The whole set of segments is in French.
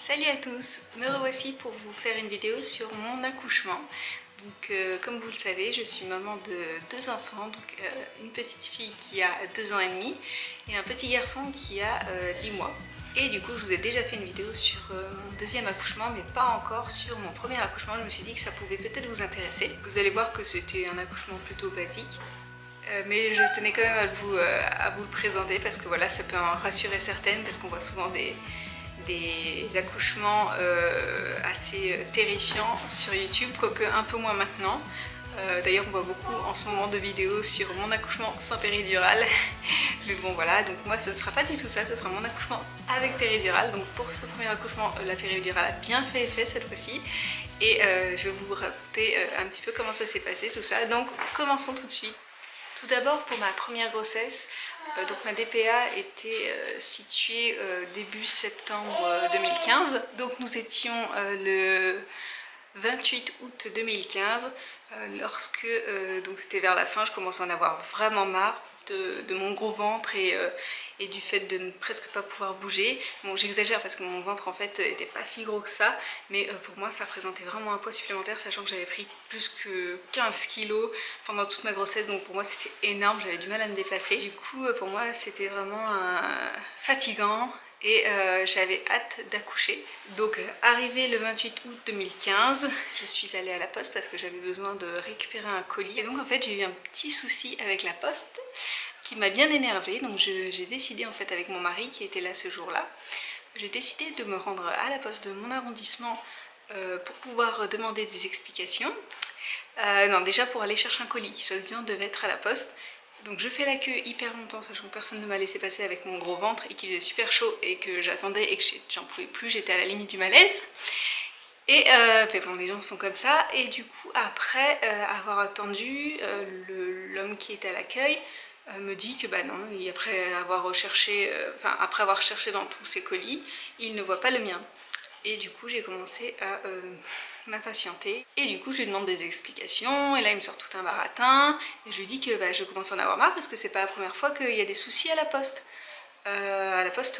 Salut à tous, me revoici pour vous faire une vidéo sur mon accouchement. Donc comme vous le savez, je suis maman de deux enfants, donc une petite fille qui a 2 ans et demi et un petit garçon qui a 10 mois. Et du coup je vous ai déjà fait une vidéo sur mon deuxième accouchement mais pas encore sur mon premier accouchement. Je me suis dit que ça pouvait peut-être vous intéresser. Vous allez voir que c'était un accouchement plutôt basique. Mais je tenais quand même à vous le présenter parce que voilà, ça peut en rassurer certaines parce qu'on voit souvent des accouchements assez terrifiants sur YouTube, quoique un peu moins maintenant. D'ailleurs on voit beaucoup en ce moment de vidéos sur mon accouchement sans péridurale. Mais bon voilà, donc moi ce ne sera pas du tout ça, ce sera mon accouchement avec péridurale. Donc pour ce premier accouchement, la péridurale a bien fait effet cette fois-ci. Et je vais vous raconter un petit peu comment ça s'est passé tout ça. Donc commençons tout de suite. Tout d'abord pour ma première grossesse, donc ma DPA était située début septembre 2015. Donc nous étions le 28 août 2015 lorsque donc c'était vers la fin, je commençais à en avoir vraiment marre de mon gros ventre et du fait de ne presque pas pouvoir bouger. Bon, j'exagère parce que mon ventre en fait n'était pas si gros que ça, mais pour moi ça représentait vraiment un poids supplémentaire, sachant que j'avais pris plus que 15 kilos pendant toute ma grossesse, donc pour moi c'était énorme, j'avais du mal à me déplacer. Du coup pour moi c'était vraiment fatigant et j'avais hâte d'accoucher. Donc arrivé le 28 août 2015, je suis allée à la poste parce que j'avais besoin de récupérer un colis. Et donc en fait j'ai eu un petit souci avec la poste qui m'a bien énervée. Donc j'ai décidé en fait avec mon mari qui était là ce jour-là, j'ai décidé de me rendre à la poste de mon arrondissement pour pouvoir demander des explications. Non, déjà pour aller chercher un colis qui soi-disant devait être à la poste. Donc je fais la queue hyper longtemps, sachant que personne ne m'a laissé passer avec mon gros ventre et qu'il faisait super chaud et que j'attendais et que j'en pouvais plus, j'étais à la limite du malaise. Et bon, les gens sont comme ça. Et du coup après avoir attendu, l'homme qui était à l'accueil me dit que bah non, et après avoir recherché, après avoir cherché dans tous ses colis, il ne voit pas le mien. Et du coup j'ai commencé à m'impatienter. Et du coup je lui demande des explications et là il me sort tout un baratin. Et je lui dis que bah, je commence à en avoir marre parce que c'est pas la première fois qu'il y a des soucis à la poste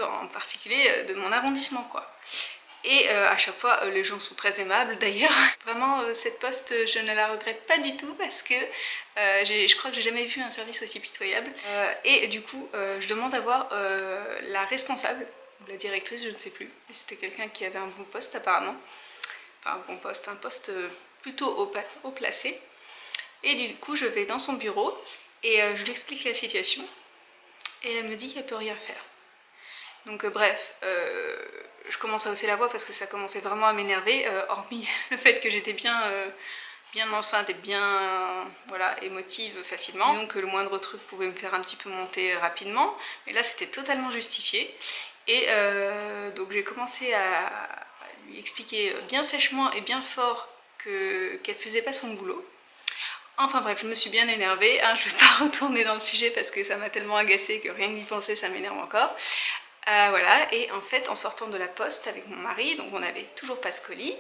en particulier de mon arrondissement quoi. Et à chaque fois les gens sont très aimables d'ailleurs. Vraiment cette poste je ne la regrette pas du tout parce que je crois que j'ai jamais vu un service aussi pitoyable. Et du coup je demande à voir la responsable, la directrice je ne sais plus. C'était quelqu'un qui avait un bon poste apparemment. Enfin un bon poste, un poste plutôt haut placé. Et du coup je vais dans son bureau et je lui explique la situation. Et elle me dit qu'elle peut rien faire. Donc bref, je commence à hausser la voix parce que ça commençait vraiment à m'énerver, hormis le fait que j'étais bien enceinte et bien voilà, émotive facilement. Disons que le moindre truc pouvait me faire un petit peu monter rapidement, mais là c'était totalement justifié. Et donc j'ai commencé à lui expliquer bien sèchement et bien fort qu'elle faisait pas son boulot. Enfin bref, je me suis bien énervée, hein, je vais pas retourner dans le sujet parce que ça m'a tellement agacée que rien que d'y penser ça m'énerve encore. Voilà, et en fait en sortant de la poste avec mon mari, donc on n'avait toujours pas ce colis,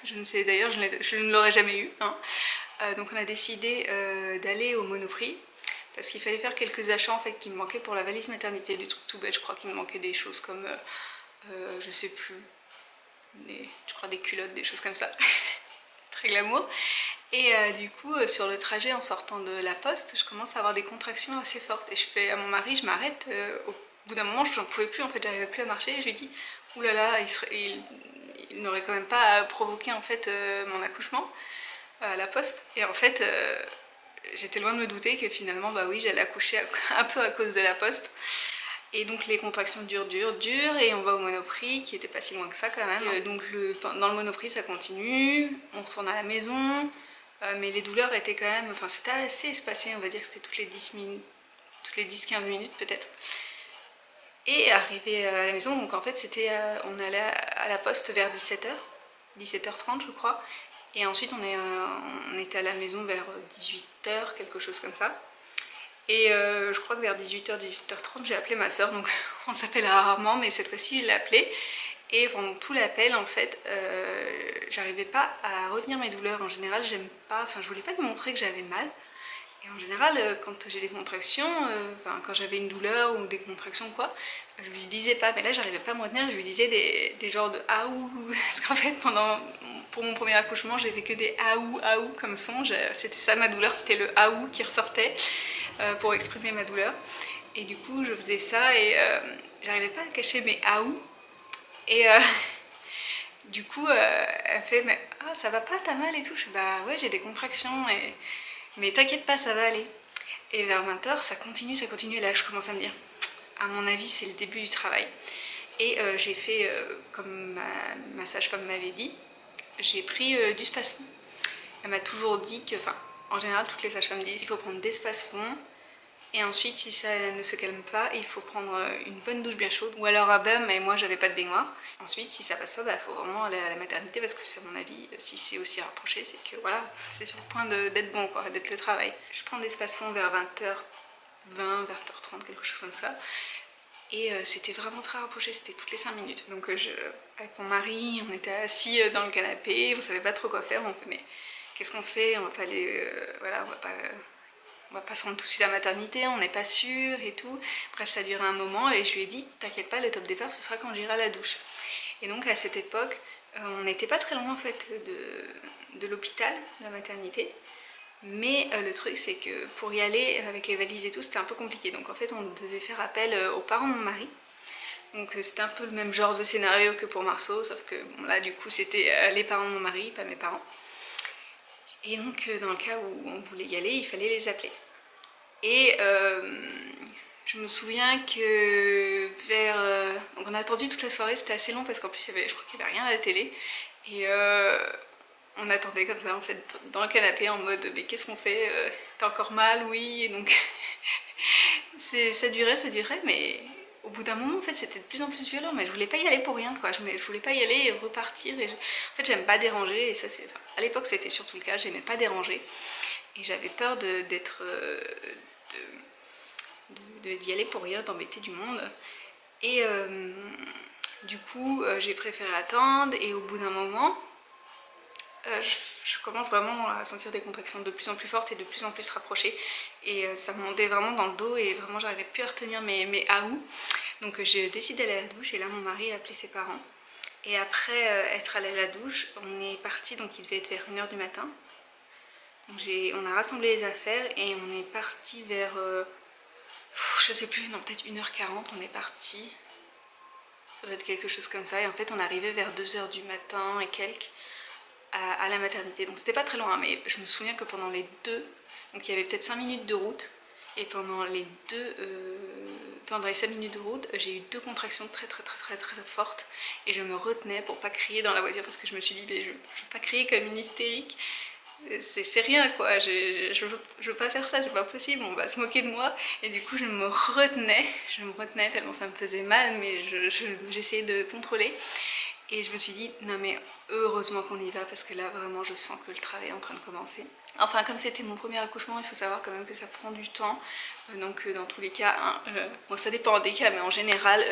je ne sais d'ailleurs, je ne l'aurais jamais eu, hein. Donc on a décidé d'aller au Monoprix, parce qu'il fallait faire quelques achats en fait qui me manquaient pour la valise maternité, des trucs tout bêtes, je crois qu'il me manquait des choses comme, je sais plus, je crois des culottes, des choses comme ça, très glamour. Et du coup sur le trajet en sortant de la poste, je commence à avoir des contractions assez fortes, et je fais à mon mari, je m'arrête, au bout d'un moment je n'en pouvais plus en fait, j'arrivais plus à marcher, et je lui dis oulala, il n'aurait quand même pas provoqué en fait mon accouchement à la poste. Et en fait j'étais loin de me douter que finalement bah oui, j'allais accoucher un peu à cause de la poste. Et donc les contractions durent et on va au Monoprix qui était pas si loin que ça quand même. Et donc dans le Monoprix ça continue, on retourne à la maison, mais les douleurs étaient quand même, enfin c'était assez espacé, on va dire que c'était toutes les 10 minutes, toutes les 10-15 minutes peut-être. Et arrivé à la maison, donc en fait c'était, on allait à la poste vers 17h, 17h30 je crois. Et ensuite on était à la maison vers 18h, quelque chose comme ça. Et je crois que vers 18h, 18h30 j'ai appelé ma soeur, donc on s'appelle rarement, mais cette fois-ci je l'ai appelée. Et pendant tout l'appel en fait, j'arrivais pas à retenir mes douleurs. En général j'aime pas, enfin je voulais pas lui montrer que j'avais mal. Et en général, quand j'ai des contractions, quand j'avais une douleur ou des contractions quoi, je lui disais pas, mais là j'arrivais pas à me retenir, je lui disais des genres de aou, parce qu'en fait pour mon premier accouchement j'ai fait que des aou comme son, c'était ça ma douleur, c'était le aou qui ressortait pour exprimer ma douleur. Et du coup je faisais ça et j'arrivais pas à cacher mes aou. Et du coup elle fait mais ah, ça va pas, t'as mal et tout. Je fais bah ouais j'ai des contractions mais t'inquiète pas ça va aller. Et vers 20h ça continue et là je commence à me dire à mon avis c'est le début du travail. Et j'ai fait comme ma sage-femme m'avait dit, j'ai pris du spasfon. Elle m'a toujours dit que, enfin en général toutes les sages-femmes disent qu'il faut prendre des spasfons. Et ensuite, si ça ne se calme pas, il faut prendre une bonne douche bien chaude. Ou alors un bain, mais moi j'avais pas de baignoire. Ensuite, si ça passe pas, il faut vraiment aller à la maternité parce que c'est à mon avis, si c'est aussi rapproché, c'est que voilà, c'est sur le point d'être bon, quoi, d'être le travail. Je prends des spasfons vers 20h20, 20h30, quelque chose comme ça. Et c'était vraiment très rapproché, c'était toutes les 5 minutes. Donc avec mon mari, on était assis dans le canapé, on savait pas trop quoi faire. On fait mais qu'est-ce qu'on fait? On va pas aller, voilà, on va pas se rendre tout de suite à la maternité, on n'est pas sûr et tout. Bref, ça a duré un moment et je lui ai dit t'inquiète pas, le top départ ce sera quand j'irai à la douche. Et donc à cette époque, on n'était pas très loin en fait de l'hôpital, de la maternité. Mais le truc c'est que pour y aller avec les valises et tout c'était un peu compliqué. Donc en fait on devait faire appel aux parents de mon mari. Donc c'était un peu le même genre de scénario que pour Marceau, sauf que bon, là du coup c'était les parents de mon mari, pas mes parents. Et donc dans le cas où on voulait y aller, il fallait les appeler. Et je me souviens que donc on a attendu toute la soirée, c'était assez long parce qu'en plus je crois qu'il n'y avait rien à la télé. Et on attendait comme ça en fait dans le canapé en mode mais qu'est-ce qu'on fait, t'as encore mal? Oui. Et donc ça durait mais au bout d'un moment en fait c'était de plus en plus violent, mais je voulais pas y aller pour rien quoi. Je voulais pas y aller et repartir. En fait j'aime pas déranger et ça c'est... Enfin, à l'époque c'était surtout le cas, j'aimais pas déranger. Et j'avais peur d'y aller pour rien, d'embêter du monde. Et du coup j'ai préféré attendre et au bout d'un moment je commence vraiment à sentir des contractions de plus en plus fortes et de plus en plus rapprochées et ça me montait vraiment dans le dos et vraiment j'arrivais plus à retenir mes aou. Donc j'ai décidé d'aller à la douche et là mon mari a appelé ses parents et après être allé à la douche on est parti, donc il devait être vers 1h du matin. Donc on a rassemblé les affaires et on est parti vers je sais plus, non peut-être 1h40 on est parti. Ça doit être quelque chose comme ça et en fait on est arrivé vers 2h du matin et quelques à la maternité. Donc c'était pas très loin mais je me souviens que pendant les deux, donc il y avait peut-être 5 minutes de route et pendant les 5 minutes de route j'ai eu 2 contractions très fortes et je me retenais pour pas crier dans la voiture parce que je me suis dit mais je veux pas crier comme une hystérique. C'est rien quoi, je veux pas faire ça, c'est pas possible, on va se moquer de moi. Et du coup je me retenais tellement ça me faisait mal, mais j'essayais de contrôler. Et je me suis dit non mais heureusement qu'on y va parce que là vraiment je sens que le travail est en train de commencer. Enfin comme c'était mon premier accouchement, il faut savoir quand même que ça prend du temps. Donc dans tous les cas, bon ça dépend des cas mais en général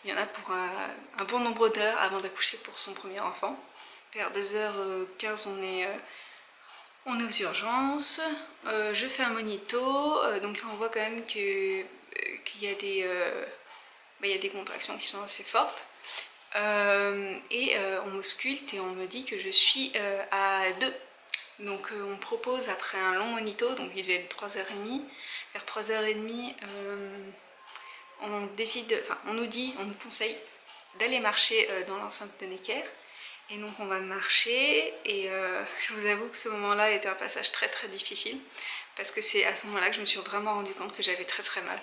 il y en a pour un bon nombre d'heures avant d'accoucher pour son premier enfant. Vers 2h15 on est aux urgences, je fais un monito, donc là on voit quand même qu'il y a des contractions qui sont assez fortes. Et on m'ausculte et on me dit que je suis à 2. Donc on propose après un long monito, donc il devait être 3h30, vers 3h30 on décide, enfin on nous conseille d'aller marcher dans l'enceinte de Necker. Et donc on va marcher et je vous avoue que ce moment-là était un passage très difficile parce que c'est à ce moment-là que je me suis vraiment rendu compte que j'avais très mal.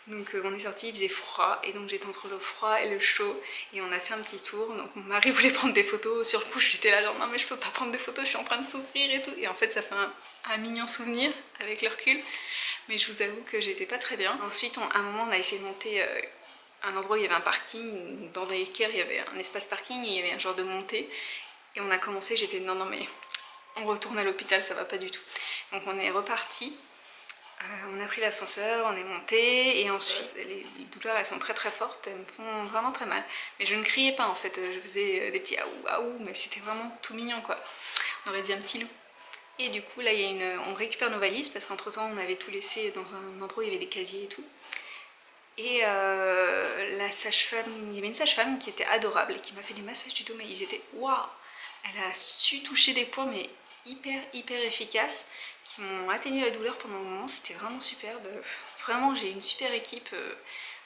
Donc on est sorti, il faisait froid et donc j'étais entre le froid et le chaud et on a fait un petit tour. Donc mon mari voulait prendre des photos, sur le coup j'étais là genre non mais je peux pas prendre de photos, je suis en train de souffrir et tout. Et en fait ça fait un mignon souvenir avec le recul, mais je vous avoue que j'étais pas très bien. Ensuite à un moment on a essayé de monter un endroit où il y avait un parking, dans Necker il y avait un espace parking et il y avait un genre de montée. Et on a commencé, j'ai fait non mais on retourne à l'hôpital, ça va pas du tout. Donc on est reparti. On a pris l'ascenseur, on est monté et ensuite les douleurs elles sont très fortes, elles me font vraiment très mal. Mais je ne criais pas en fait, je faisais des petits aou aou, mais c'était vraiment tout mignon quoi. On aurait dit un petit loup. Et du coup là on récupère nos valises parce qu'entre temps on avait tout laissé dans un endroit où il y avait des casiers et tout. Et la sage-femme, il y avait une sage-femme qui était adorable et qui m'a fait des massages du dos, mais ils étaient waouh! Elle a su toucher des points mais hyper efficaces qui m'ont atténué la douleur pendant un moment, c'était vraiment super. Vraiment j'ai une super équipe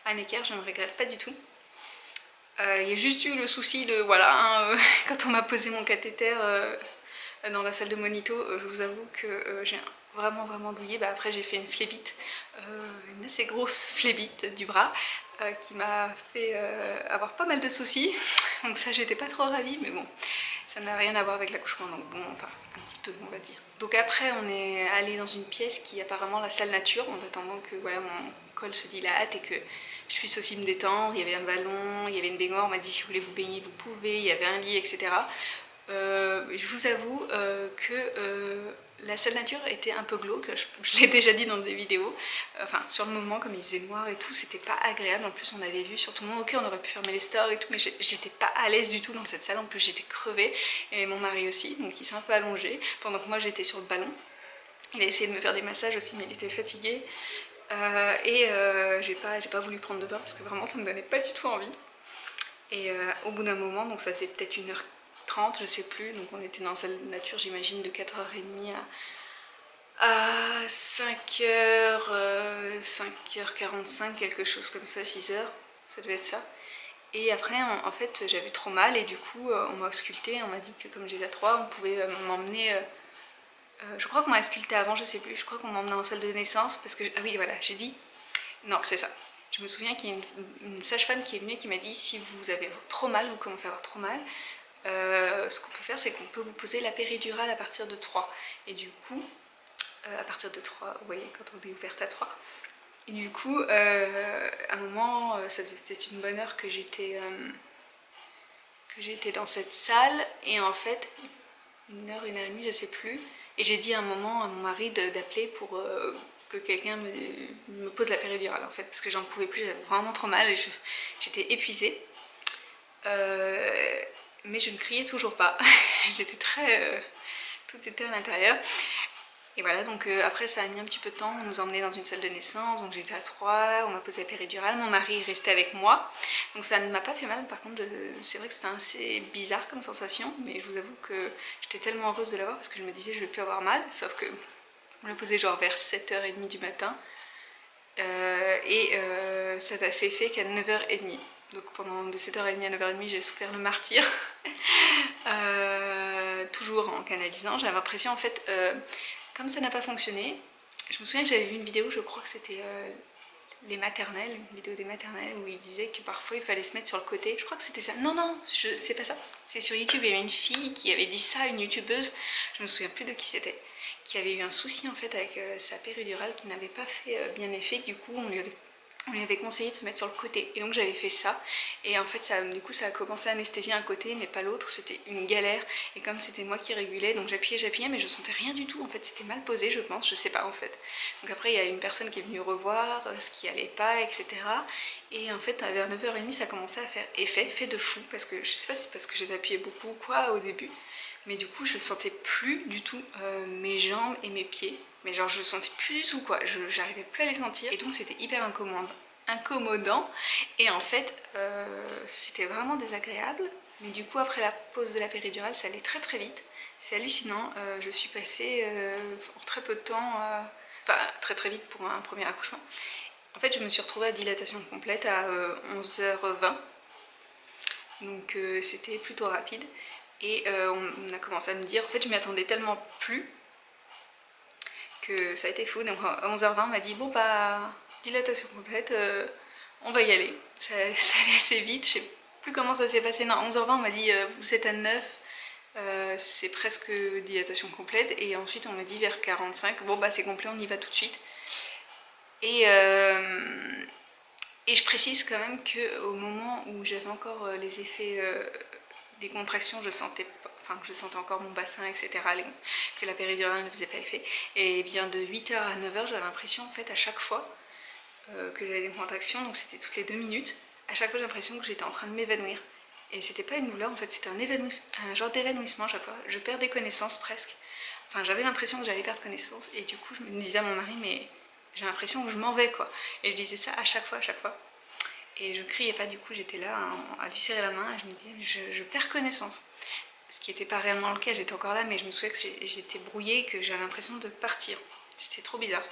à Necker, je ne regrette pas du tout. Il y a juste eu le souci de, voilà, hein, quand on m'a posé mon cathéter dans la salle de monito, je vous avoue que j'ai vraiment douillé. Bah, après j'ai fait une phlébite, une assez grosse phlébite du bras qui m'a fait avoir pas mal de soucis. Donc ça j'étais pas trop ravie, mais bon, ça n'a rien à voir avec l'accouchement, donc bon, enfin un petit peu on va dire. Donc après on est allé dans une pièce qui est apparemment la salle nature, en attendant que voilà, mon col se dilate et que je puisse aussi me détendre. Il y avait un ballon, il y avait une baignoire, on m'a dit si vous voulez vous baigner vous pouvez, il y avait un lit, etc. Je vous avoue que la salle nature était un peu glauque, je l'ai déjà dit dans des vidéos, enfin sur le moment comme il faisait noir et tout, c'était pas agréable. En plus on avait vu sur tout le monde, ok on aurait pu fermer les stores et tout, mais j'étais pas à l'aise du tout dans cette salle, en plus j'étais crevée, et mon mari aussi, donc il s'est un peu allongé, pendant que moi j'étais sur le ballon. Il a essayé de me faire des massages aussi, mais il était fatigué, j'ai pas voulu prendre de bain parce que vraiment ça me donnait pas du tout envie. Et au bout d'un moment, donc ça c'est peut-être 1h30, je sais plus, donc on était dans la salle de nature, j'imagine de 4h30 à 5h, 5h45, quelque chose comme ça, 6h, ça devait être ça. Et après, en fait, j'avais trop mal et du coup, on m'a ausculté, on m'a dit que comme j'étais à 3, on pouvait m'emmener... je crois qu'on m'a ausculté avant, je sais plus, je crois qu'on m'emmenait en salle de naissance parce que... Ah oui, voilà, j'ai dit... Non, c'est ça. Je me souviens qu'il y a une sage-femme qui est venue et qui m'a dit si vous avez trop mal, vous commencez à avoir trop mal, ce qu'on peut faire c'est qu'on peut vous poser la péridurale à partir de 3. Et du coup, à partir de 3, vous voyez, quand on est ouverte à 3. Et du coup, à un moment, ça faisait peut-être une bonne heure que j'étais dans cette salle, et en fait, 1h et demie, je sais plus, et j'ai dit à un moment à mon mari d'appeler pour que quelqu'un me pose la péridurale en fait, parce que j'en pouvais plus, j'avais vraiment trop mal et j'étais épuisée. Mais je ne criais toujours pas, j'étais très... tout était à l'intérieur. Et voilà, donc après ça a mis un petit peu de temps, on nous a emmenés dans une salle de naissance, donc j'étais à 3, on m'a posé la péridurale, mon mari est resté avec moi, donc ça ne m'a pas fait mal. Par contre c'est vrai que c'était assez bizarre comme sensation, mais je vous avoue que j'étais tellement heureuse de l'avoir parce que je me disais je vais plus avoir mal, sauf que on l'a posé genre vers 7h30 du matin, ça t'a fait qu'à 9h30. Donc pendant de 7h30 à 9h30 j'ai souffert le martyr, toujours en canalisant. J'avais l'impression en fait, comme ça n'a pas fonctionné, je me souviens que j'avais vu une vidéo, je crois que c'était les maternelles, une vidéo des maternelles où il disait que parfois il fallait se mettre sur le côté. Je crois que c'était ça. Non, c'est pas ça. C'est sur YouTube, il y avait une fille qui avait dit ça, une youtubeuse, je me souviens plus de qui c'était, qui avait eu un souci en fait avec sa péridurale qui n'avait pas fait bien effet, du coup on lui avait conseillé de se mettre sur le côté, et donc j'avais fait ça, et en fait du coup ça a commencé à anesthésier un côté mais pas l'autre, c'était une galère, et comme c'était moi qui régulais, donc j'appuyais mais je sentais rien du tout, en fait c'était mal posé je pense, je sais pas en fait. Donc après il y a une personne qui est venue revoir ce qui allait pas, etc. Et en fait vers 9h30 ça commençait à faire effet, fait de fou, parce que je sais pas si c'est parce que j'avais appuyé beaucoup ou quoi au début, mais du coup je sentais plus du tout mes jambes et mes pieds. Mais genre je sentais plus du tout quoi, j'arrivais plus à les sentir, et donc c'était hyper incommodant, et en fait c'était vraiment désagréable. Mais du coup après la pose de la péridurale ça allait très vite, c'est hallucinant. Je suis passée en très peu de temps, enfin très vite pour un premier accouchement. En fait je me suis retrouvée à dilatation complète à 11h20, donc c'était plutôt rapide, et on a commencé à me dire, en fait je m'y attendais tellement plus que ça a été fou. Donc à 11h20 on m'a dit bon bah dilatation complète, on va y aller. Ça allait assez vite, je sais plus comment ça s'est passé. Non, à 11h20 on m'a dit vous êtes à 9, c'est presque dilatation complète, et ensuite on m'a dit vers 45 bon bah c'est complet, on y va tout de suite. Et je précise quand même qu'au moment où j'avais encore les effets des contractions, je sentais encore mon bassin, etc., que la péridurale ne faisait pas effet. Et bien de 8h à 9h, j'avais l'impression en fait à chaque fois que j'avais des contractions, donc c'était toutes les 2 minutes, à chaque fois j'ai l'impression que j'étais en train de m'évanouir. Et c'était pas une douleur en fait, c'était un genre d'évanouissement, je perds des connaissances presque. Enfin, j'avais l'impression que j'allais perdre connaissance. Et du coup, je me disais à mon mari, mais j'ai l'impression que je m'en vais, quoi. Et je disais ça à chaque fois, à chaque fois. Et je criais pas, du coup, j'étais là à lui serrer la main et je me disais, je perds connaissance. Ce qui n'était pas réellement le cas, j'étais encore là, mais je me souviens que j'étais brouillée, que j'avais l'impression de partir. C'était trop bizarre.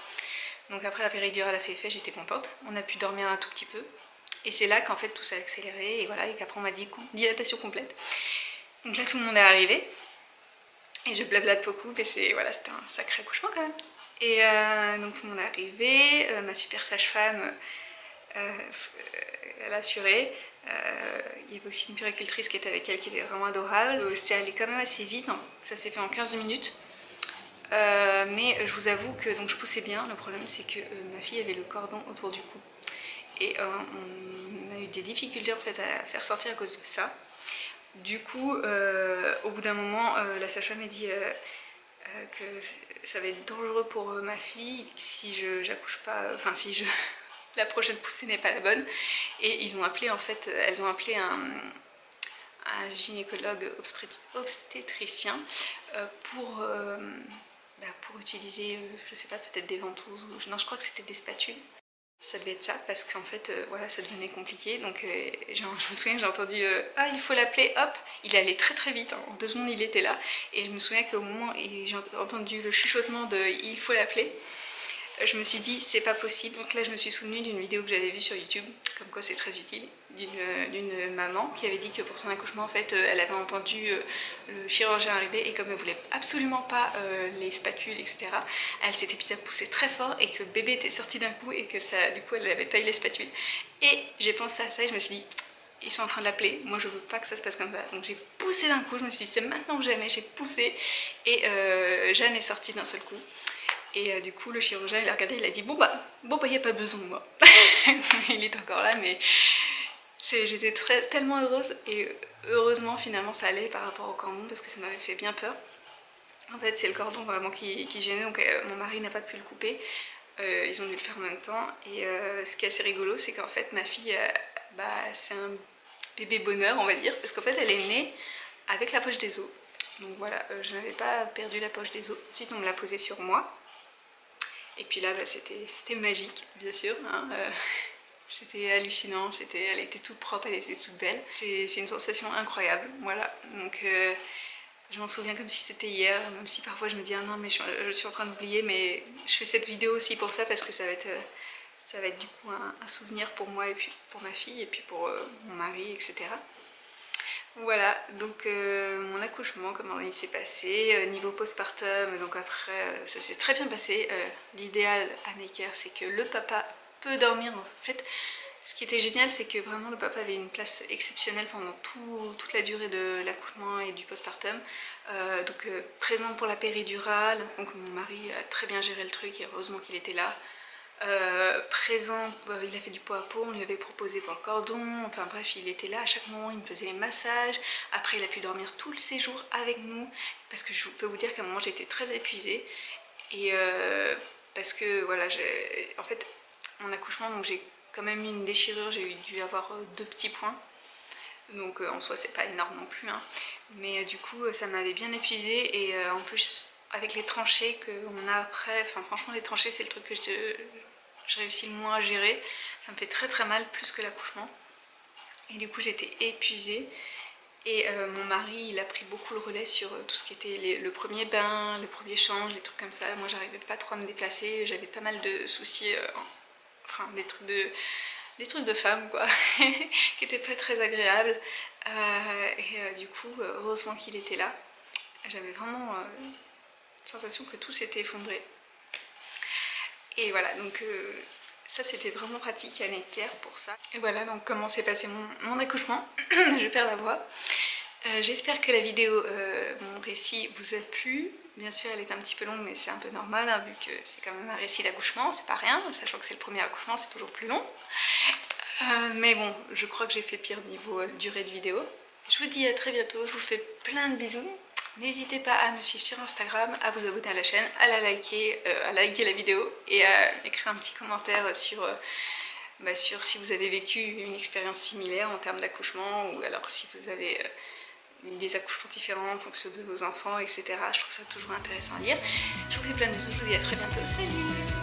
Donc après la péridurale a fait effet, j'étais contente. On a pu dormir un tout petit peu. Et c'est là qu'en fait tout s'est accéléré et voilà, et qu'après on m'a dit dilatation complète. Donc là tout le monde est arrivé. Et je blablate beaucoup, mais voilà, c'était un sacré accouchement quand même. Et donc tout le monde est arrivé, ma super sage-femme, elle a assuré. Il y avait aussi une puéricultrice qui était avec elle qui était vraiment adorable. C'est allé quand même assez vite, hein. Ça s'est fait en 15 minutes. Mais je vous avoue que donc je poussais bien. Le problème c'est que ma fille avait le cordon autour du cou. Et on a eu des difficultés en fait à faire sortir à cause de ça. Du coup, au bout d'un moment, la sage-femme m'a dit que ça va être dangereux pour ma fille si j'accouche pas, enfin si la prochaine poussée n'est pas la bonne. Et ils ont appelé en fait, elles ont appelé un gynécologue obstétricien pour utiliser, je sais pas, peut-être des ventouses ou non, je crois que c'était des spatules. Ça devait être ça parce qu'en fait voilà, ça devenait compliqué. Donc je me souviens que j'ai entendu ah, il faut l'appeler, hop, il allait très très vite, hein. En 2 secondes il était là. Et je me souviens qu'au moment où j'ai entendu le chuchotement de il faut l'appeler, je me suis dit c'est pas possible. Donc là je me suis souvenue d'une vidéo que j'avais vue sur YouTube, comme quoi c'est très utile, d'une maman qui avait dit que pour son accouchement en fait elle avait entendu le chirurgien arriver et comme elle voulait absolument pas les spatules etc, elle s'était mise à pousser très fort et que le bébé était sorti d'un coup et que ça, du coup elle n'avait pas eu les spatules. Et j'ai pensé à ça et je me suis dit ils sont en train de l'appeler, moi je veux pas que ça se passe comme ça. Donc j'ai poussé d'un coup, je me suis dit c'est maintenant ou jamais, j'ai poussé et Jeanne est sortie d'un seul coup. Et du coup le chirurgien il a regardé, il a dit bon bah y a pas besoin de moi. Il est encore là mais j'étais tellement heureuse et heureusement finalement ça allait par rapport au cordon parce que ça m'avait fait bien peur. En fait c'est le cordon vraiment qui gênait, donc mon mari n'a pas pu le couper, ils ont dû le faire en même temps. Et ce qui est assez rigolo c'est qu'en fait ma fille c'est un bébé bonheur on va dire, parce qu'en fait elle est née avec la poche des os. Donc voilà, je n'avais pas perdu la poche des os. Ensuite on me l'a posée sur moi. Et puis là, c'était magique, bien sûr. Hein, c'était hallucinant, elle était toute propre, elle était toute belle. C'est une sensation incroyable, voilà. Donc je m'en souviens comme si c'était hier, même si parfois je me dis ah non mais je suis en train d'oublier, mais je fais cette vidéo aussi pour ça parce que ça va être du coup un souvenir pour moi et puis pour ma fille et puis pour mon mari, etc. Voilà, donc mon accouchement, comment il s'est passé, niveau postpartum, donc après ça s'est très bien passé. L'idéal à Necker c'est que le papa peut dormir. En fait, ce qui était génial c'est que vraiment le papa avait une place exceptionnelle pendant toute la durée de l'accouchement et du postpartum. Donc présent pour la péridurale, donc mon mari a très bien géré le truc et heureusement qu'il était là. Présent, il a fait du pot à pot, on lui avait proposé pour le cordon, enfin bref il était là à chaque moment, il me faisait les massages. Après il a pu dormir tout le séjour avec nous parce que je peux vous dire qu'à un moment j'étais très épuisée et parce que voilà, en fait mon accouchement, donc j'ai quand même eu une déchirure, j'ai dû avoir 2 petits points, donc en soi c'est pas énorme non plus, hein. Mais du coup ça m'avait bien épuisée et en plus avec les tranchées qu'on a après, enfin franchement les tranchées c'est le truc que je réussis le moins à gérer, ça me fait très très mal, plus que l'accouchement. Et du coup j'étais épuisée et mon mari il a pris beaucoup le relais sur tout ce qui était le premier bain, le premier change, les trucs comme ça. Moi j'arrivais pas trop à me déplacer, j'avais pas mal de soucis, enfin des trucs de femme quoi, qui étaient pas très agréables. Et du coup heureusement qu'il était là, j'avais vraiment la sensation que tout s'était effondré. Et voilà, donc ça c'était vraiment pratique à Necker pour ça. Et voilà donc comment s'est passé mon accouchement. Je perds la voix. J'espère que la vidéo, mon récit vous a plu. Bien sûr elle est un petit peu longue mais c'est un peu normal hein, vu que c'est quand même un récit d'accouchement, c'est pas rien, sachant que c'est le premier accouchement, c'est toujours plus long. Mais bon, je crois que j'ai fait pire niveau durée de vidéo. Je vous dis à très bientôt, je vous fais plein de bisous. N'hésitez pas à me suivre sur Instagram, à vous abonner à la chaîne, à liker la vidéo et à écrire un petit commentaire sur si vous avez vécu une expérience similaire en termes d'accouchement ou alors si vous avez des accouchements différents en fonction de vos enfants, etc. Je trouve ça toujours intéressant à lire. Je vous fais plein de bisous, je vous dis à très bientôt, salut!